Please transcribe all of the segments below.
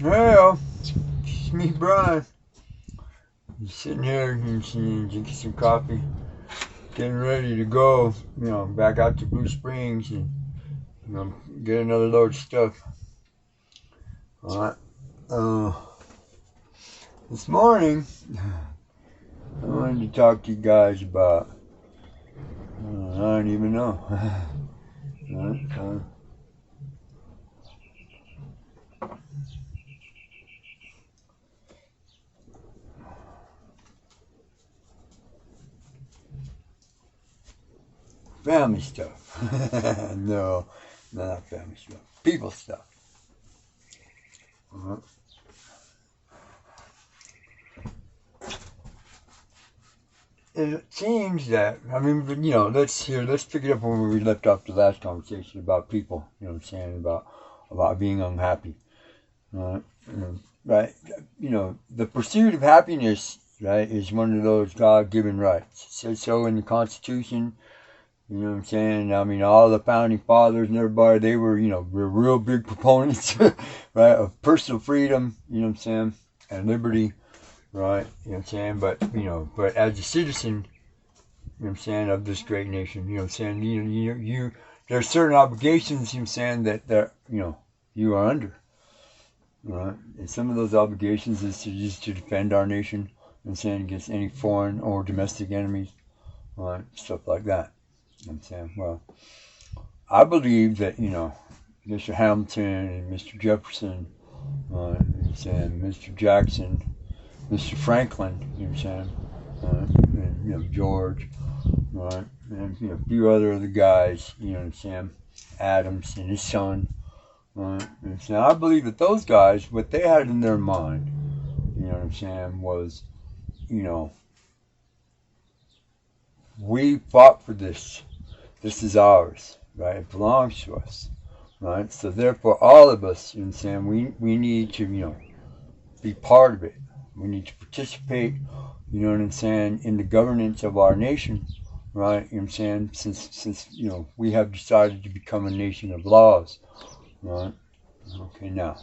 Well, it's me, Brian. Just sitting here and drinking some coffee, getting ready to go, back out to Blue Springs and, get another load of stuff. All right. This morning, I wanted to talk to you guys about, I don't even know. Family stuff. No, not family stuff. People stuff. Uh-huh. It seems that, let's pick it up where we left off the last conversation about people, about being unhappy. Right? The pursuit of happiness, right, is one of those God-given rights. It says so in the Constitution. You know what I'm saying? I mean, all the founding fathers and everybody, they were real big proponents, right, of personal freedom, and liberty, right, but as a citizen, of this great nation, there are certain obligations, that you are under, right, and some of those obligations is to defend our nation, against any foreign or domestic enemies, right, stuff like that. Well, I believe that, Mr. Hamilton and Mr. Jefferson, Mr. Jackson, Mr. Franklin, and, George, right, and, a few other guys, Adams and his son, right, I believe that those guys, what they had in their mind, was, we fought for this. This is ours, right? It belongs to us, right? So therefore, all of us, we need to, be part of it. We need to participate, in the governance of our nation, right? Since we have decided to become a nation of laws, right? Okay, now,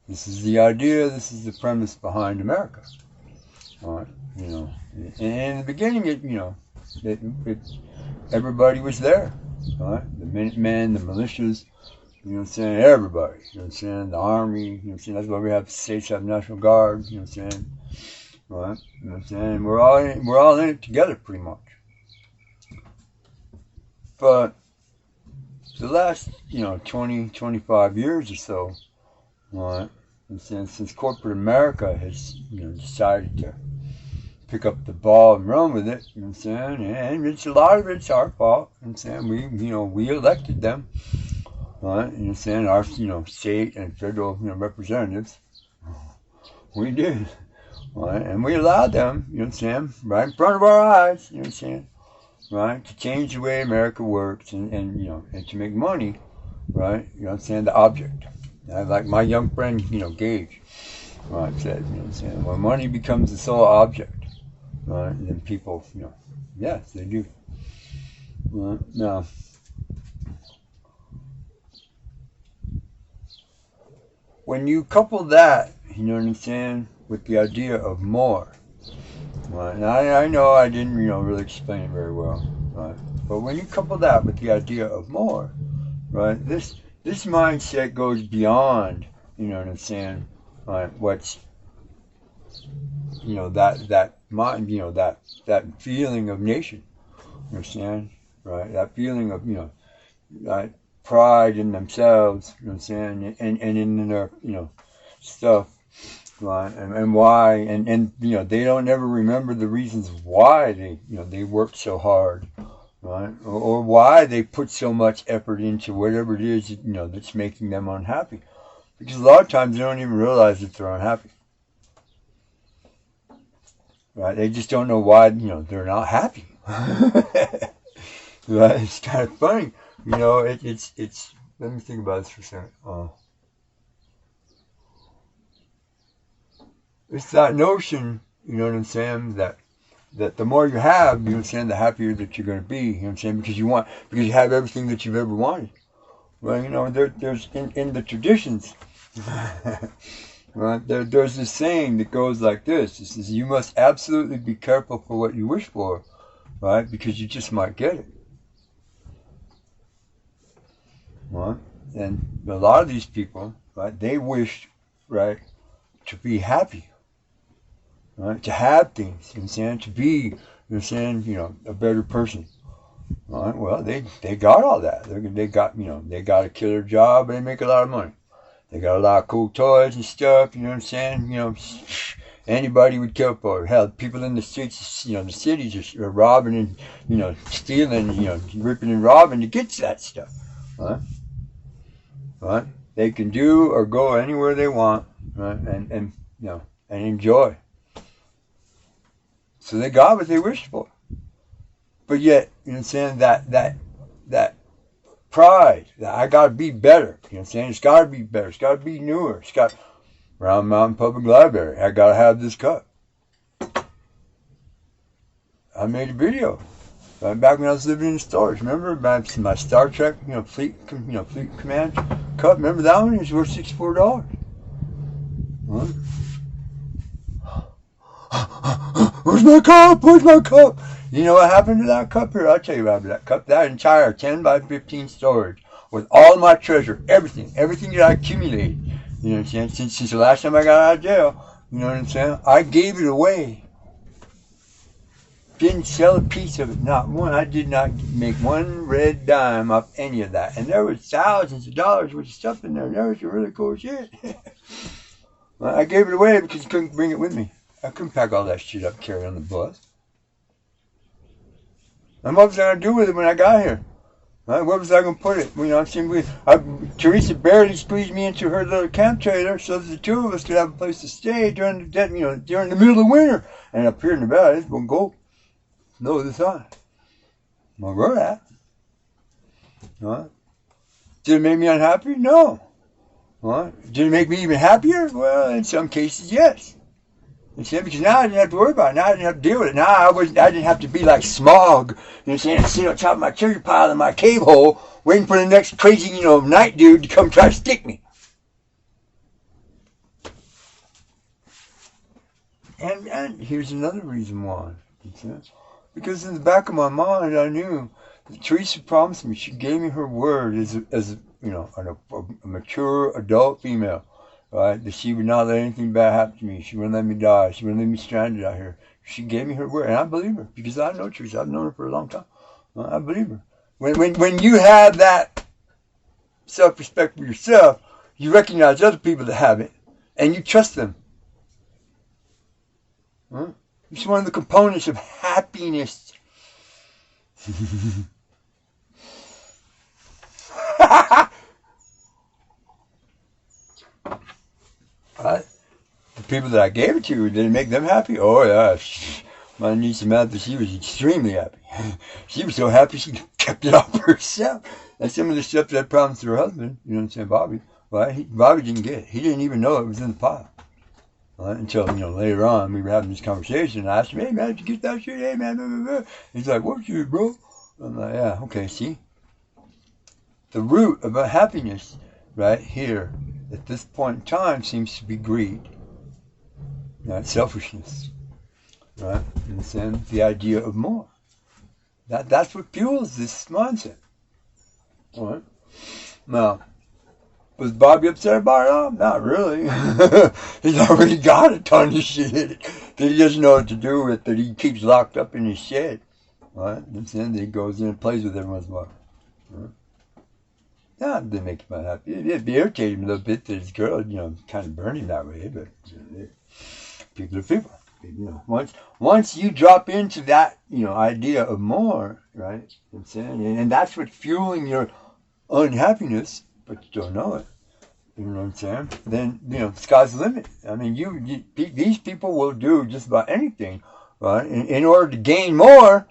this is the idea, this is the premise behind America, all right? And in the beginning, everybody was there, right? The Minutemen, the militias, everybody, the Army, that's why we have states have National Guard, right? And we're all in it together pretty much. But the last, 20, 25 years or so, right? Since corporate America has, decided to pick up the ball and run with it, and it's a lot of it's our fault, we elected them, right, our, state and federal, representatives, we did, right, and we allowed them, right in front of our eyes, right, to change the way America works and to make money, right, the object, like my young friend, Gage, right, said, when money becomes the sole object, right, and then people, yes, they do. Now, when you couple that, with the idea of more, right, and I know I didn't, really explain it very well, right, but when you couple that with the idea of more, right, this mindset goes beyond, right, what's, that mind, that feeling of nation, right, that feeling of, right, pride in themselves, and in their, stuff, right, and why, and they don't ever remember the reasons why they worked so hard, right, or why they put so much effort into whatever it is, that's making them unhappy, because a lot of times they don't even realize that they're unhappy. Right, they just don't know why, they're not happy. Right, it's kind of funny, it's. Let me think about this for a second. It's that notion, that the more you have, the happier that you're going to be, because you have everything that you've ever wanted. Well, there's in the traditions, Right? There's this saying that goes like this. It says, you must absolutely be careful for what you wish for, right? Because you just might get it. Right? And a lot of these people, right, they wish, right, to be happy, right? To have things, you know what I'm saying? To be, you know what I'm saying, a better person. Right? Well, they got all that. They got, they got a killer job and they make a lot of money. They got a lot of cool toys and stuff, you know what I'm saying? Anybody would kill for it. Hell, people in the streets, the cities are robbing and, stealing, ripping and robbing to get to that stuff. Right? Right? They can do or go anywhere they want, right? And enjoy. So they got what they wished for. But yet, you know what I'm saying, that pride, that I gotta be better, you know what I'm saying? It's gotta be better, it's gotta be newer, it's got Round Mountain Public Library, I gotta have this cup. I made a video right back when I was living in storage. Remember my Star Trek, Fleet Command cup? Remember that one? It was worth $64. Huh? Where's my cup? Where's my cup? You know what happened to that cup here? I'll tell you about that cup. That entire 10 by 15 storage with all my treasure, everything that I accumulated. You know what I'm saying? Since the last time I got out of jail, you know what I'm saying? I gave it away. Didn't sell a piece of it, not one. I did not make one red dime off any of that. And there was thousands of dollars worth of stuff in there. There was some really cool shit. I gave it away because I couldn't bring it with me. I couldn't pack all that shit up, carry on the bus. And what was I going to do with it when I got here? Right? Where was I going to put it? I'm saying, Teresa barely squeezed me into her little camp trailer so that the two of us could have a place to stay during the middle of winter. And up here in the valley, it's going to go no the sun. Well, where at? Right? Did it make me unhappy? No. Right? Did it make me even happier? Well, in some cases, yes. Because now I didn't have to worry about it. Now I didn't have to deal with it. Now I didn't have to be like Smog, sit on top of my treasure pile in my cave hole, waiting for the next crazy, night dude to come try to stick me. And here's another reason why. Because in the back of my mind, I knew that Teresa promised me. She gave me her word as a mature adult female. Right, that she would not let anything bad happen to me. She wouldn't let me die. She wouldn't leave me stranded out here. She gave me her word, and I believe her because I know Teresa. I've known her for a long time. I believe her. When you have that self-respect for yourself, you recognize other people that have it, and you trust them. It's one of the components of happiness. Right? The people that I gave it to, did it make them happy? Oh, yeah. My niece Samantha, she was extremely happy. She was so happy she kept it all for herself. And some of the stuff that I promised her husband, Bobby, right? Bobby didn't get it. He didn't even know it was in the pile. Right? Until, later on, we were having this conversation, and I asked him, hey, man, did you get that shit? Hey, man, blah, blah, blah. He's like, what shit, bro? I'm like, yeah, okay, see? The root of happiness right here at this point in time seems to be greed, right? Selfishness, right? And then the idea of more. That's what fuels this mindset. All right? Now, was Bobby upset about it all? Not really. He's already got a ton of shit that he doesn't know what to do with, that he keeps locked up in his shed. Right? And then he goes in and plays with every once in a while. Right? Yeah, it didn't make him unhappy. It irritated him a little bit that his girl, kind of burned him that way, but people are people. Once you drop into that, idea of more, right? You know what I'm saying? And that's what's fueling your unhappiness, but you don't know it. You know what I'm saying? Then, sky's the limit. I mean, these people will do just about anything, right? In order to gain more,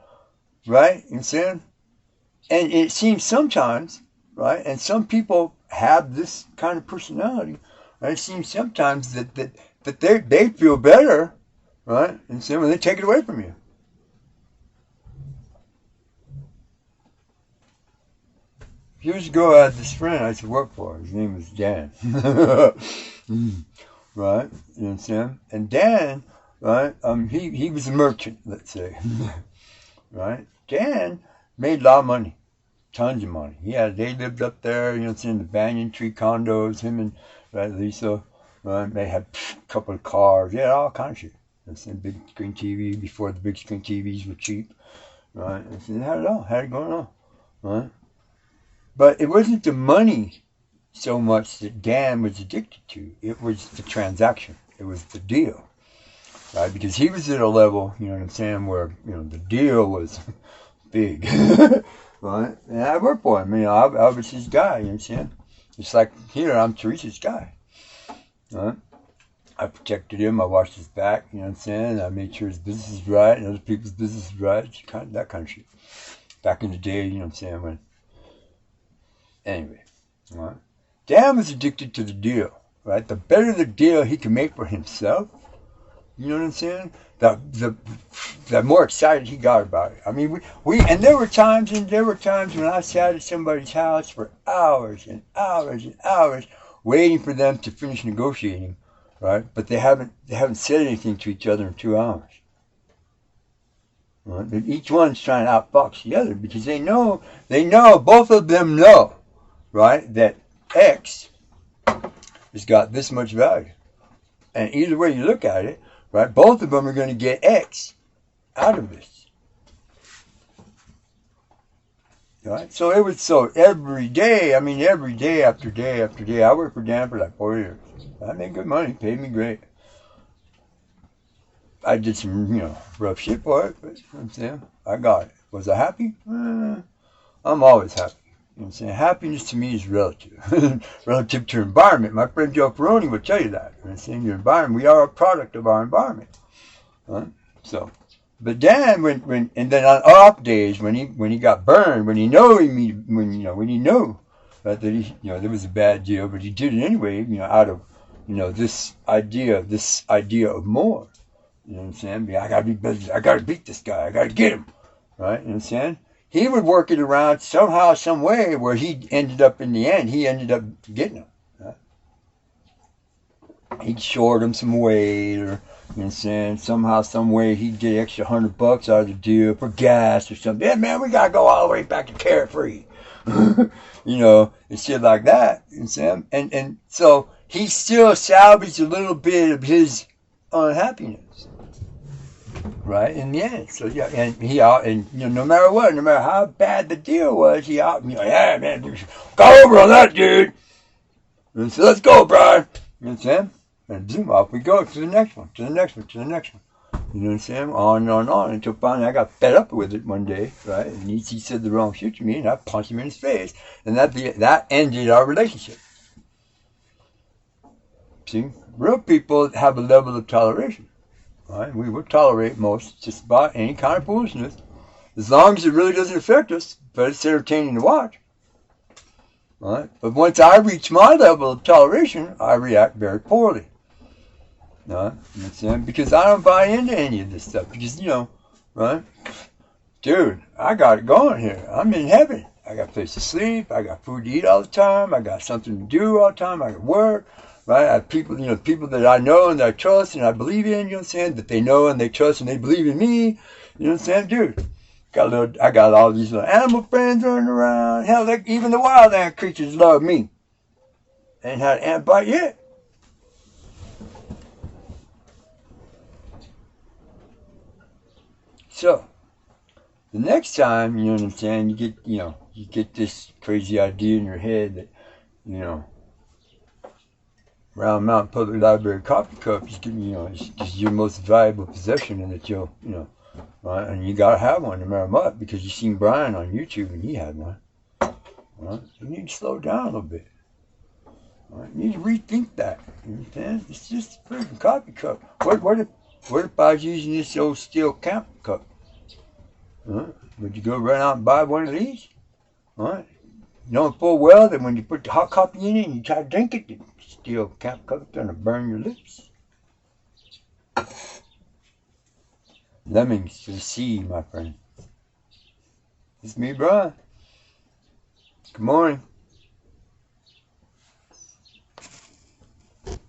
right? You know what I'm saying? And it seems sometimes, right? And some people have this kind of personality, right? It seems sometimes that they feel better, right? And so when they take it away from you. years ago, I had this friend I used to work for. His name was Dan. Right? You know what I'm saying? And Dan, right? He was a merchant, let's say. Right? Dan made a lot of money, tons of money. They lived up there, you know what I'm saying, the banyan tree condos, him and right, Lisa. Right? They had a couple of cars. They had all kinds of shit. You know what I'm saying, big screen TV before the big screen TVs were cheap. Right? And so they had it all, had it going on. Right? But it wasn't the money so much that Dan was addicted to. It was the transaction. It was the deal. Right? Because he was at a level, you know what I'm saying, where, you know, the deal was big. Right? And I worked for him. You know, I was his guy, you know what I'm saying? It's like here, I'm Teresa's guy. Right? I protected him. I watched his back, you know what I'm saying? I made sure his business is right and other people's business is right. That kind of shit. Back in the day, you know what I'm saying? Anyway, right? Dan was addicted to the deal, right? The better the deal he can make for himself, you know what I'm saying? The more excited he got about it. I mean, and there were times when I sat at somebody's house for hours and hours and hours waiting for them to finish negotiating, right? But they haven't said anything to each other in 2 hours. Right? And each one's trying to outfox the other because they know, both of them know, right, that X has got this much value. And either way you look at it, right, both of them are going to get X out of this. Right? So it was every day after day after day. I worked for Dan for like 4 years. I made good money, paid me great. I did some, you know, rough shit for it, but you know what I'm saying? I got it. Was I happy? I'm always happy. You know what I'm saying? Happiness to me is relative. Relative to environment. My friend Joe Peroni would tell you that. You know what I'm saying? Your environment, we are a product of our environment. Right? So, but Dan, and then on off days when he got burned, when he knew that he, you know, there was a bad deal, but he did it anyway, you know, out of, you know, this idea of more. You know what I'm saying? I gotta be better. I gotta beat this guy. I gotta get him. Right? You know what I'm saying? He would work it around somehow, some way, where he ended up in the end. He ended up getting him. Right? He'd short him some weight, or you know what I'm saying? Somehow, some way, he'd get extra $100 out of the deal for gas or something. Yeah, man, we gotta go all the way back to Carefree. You know, and shit like that. You know what I'm saying? And so he still salvaged a little bit of his unhappiness. Right, in the end. So yeah, and he out, and you know, no matter what, no matter how bad the deal was, he out, you know, yeah, man, got over on that dude. And so let's go, Brian. You know what I'm saying? And zoom off we go to the next one, to the next one, to the next one. You know what I'm saying? On and on and on until finally I got fed up with it one day, right? And he said the wrong shit to me, and I punched him in his face, and that ended our relationship. See, real people have a level of toleration. Right? We will tolerate just about any kind of foolishness, as long as it really doesn't affect us, but it's entertaining to watch. Right? But once I reach my level of toleration, I react very poorly. Right? You know what I'm saying? Because I don't buy into any of this stuff. Because, you know, right? Dude, I got it going here. I'm in heaven. I got a place to sleep. I got food to eat all the time. I got something to do all the time. I got work. Right? I have people, you know, people that I know and that I trust and I believe in, you know what I'm saying? That they know and they trust and they believe in me. You know what I'm saying? Dude, I got all these little animal friends running around. Hell, even the wild ant creatures love me. Ain't had an ant bite yet. So, the next time, you know what I'm saying, you get this crazy idea in your head that, you know, Round Mountain Public Library coffee cup is, you know, is your most valuable possession, and that you'll, you know, right? And you gotta have one no matter what, because you seen Brian on YouTube and he had one. Right? You need to slow down a little bit. Right? You need to rethink that. You understand? It's just a freaking coffee cup. What if I was using this old steel camp cup? Right? Would you go run out and buy one of these? Right? Knowing full well that when you put the hot coffee in it and you try to drink it, the steel camp cup is going to burn your lips. Lemmings to the sea, my friend. It's me, Brian. Good morning.